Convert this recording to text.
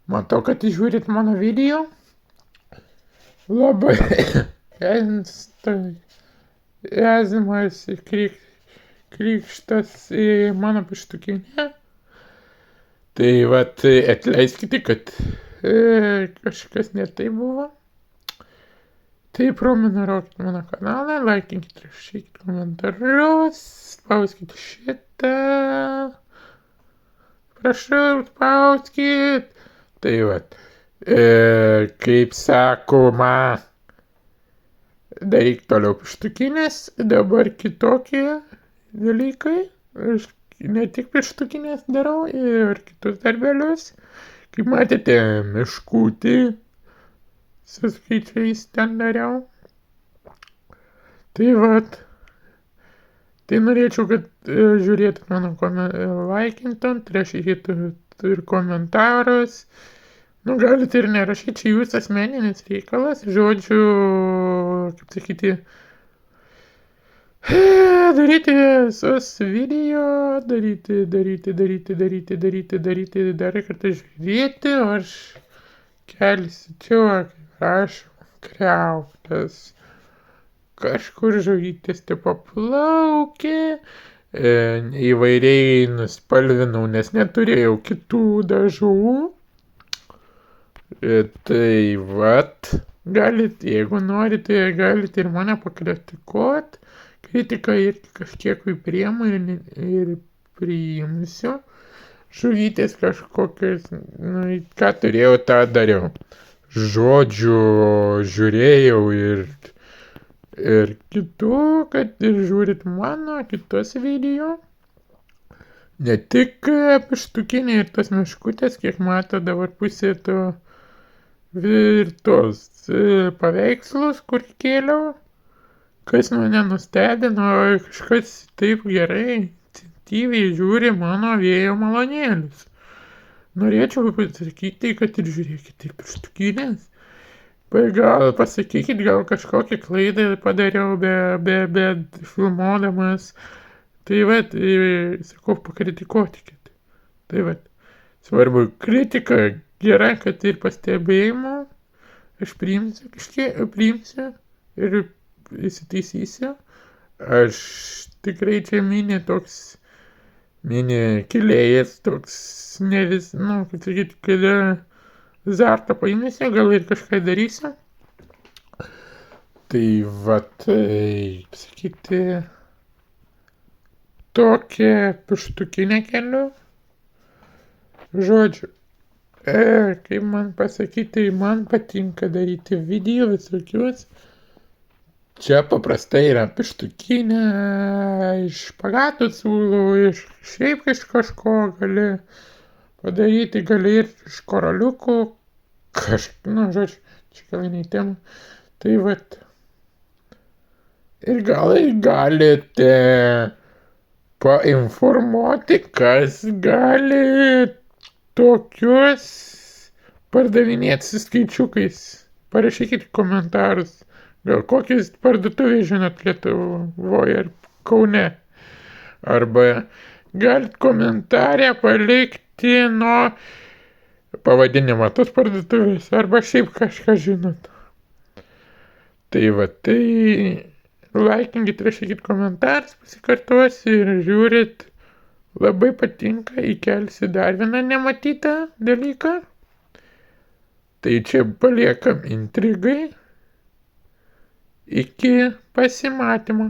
Matau, kad žiūrit mano video. Labai ezimas krikštas į mano pištukinę. Tai vat atleiskite, kad kažkas ne tai buvo. Tai prenumeruokit mano kanalą, laikinkit, rašykit komentarus, spauskit šitą. Prašau, spauskit. Tai vat, kaip sakoma, daryk toliau pištukinės, dabar kitokie dalykai. Aš ne tik pištukinės darau ir kitus darbelius. Kaip matėte, miškutį su skaičiais ten dariau. Tai vat, tai norėčiau, kad žiūrėtumėt mano laikintumėt, rašykit ir komentarus. Nu, galite ir nerašyti, čia jūsų asmeninis reikalas. Žodžiu, kaip sakyti, daryti visus video, daryti, dar kartą žiūrėti, o aš kelsiu čia, rašau, kriauktas. Kažkur žuvytės te paplaukė, įvairiai nuspalvinau, nes neturėjau kitų dažų. Tai vat, galit, jeigu norite, galite ir mane pakritikuot. Kritiką irgi kažkiek priimu ir priimsiu. Žuvytės kažkokias, nu, ką turėjau, tą dariau. Žodžiu, žiūrėjau ir kitų, kad ir žiūrit mano kitus video. Ne tik pištukinė ir tos miškutės, kiek mato dabar pusė to ir tos paveikslus, kur kėliau. Kas mane nustebino, kažkas taip gerai, intensyviai žiūri mano vėjo malonėlius. Norėčiau pasakyti, kad ir žiūrėkite pištukinės. Gal pasakykit, gal kažkokią klaidą padariau be filmuodamas. Tai vat, sakau, pakritikuokit. Tai vat, svarbu kritika gera, kad ir pastebėjimą aš priimsiu ir įsitaisysiu. Aš tikrai čia mini kilėjas, toks ne vis, nu, kaip sakyti, kada azartą paimsiu, gal ir kažką darysiu. Tai vat, kaip sakyti, tokią pištukinę keliu. Žodžiu, kaip man pasakyti, man patinka daryti video visokius. Čia paprastai yra pištukinė, iš špagatų siūlau, iš šiaip iš kažko gali padaryti, gali ir iš koraliukų, nu, žodžiu, čia gal ne tema. Tai vat, ir gal galite painformuoti, kas gali tokius pardavinėti su skaičiukais. Parašykit komentarus. Gal kokias parduotuvės žinot Lietuvoje ar Kaune. Arba galit komentarę palikti nuo pavadinimo tos parduotuvės. Arba šiaip kažką žinot. Tai va, tai laikinkit, rašykit komentarus, pasikartosiu ir žiūrit. Labai patinka, įkelsiu dar vieną nematytą dalyką. Tai čia paliekam intrigai. Iki pasimatymo.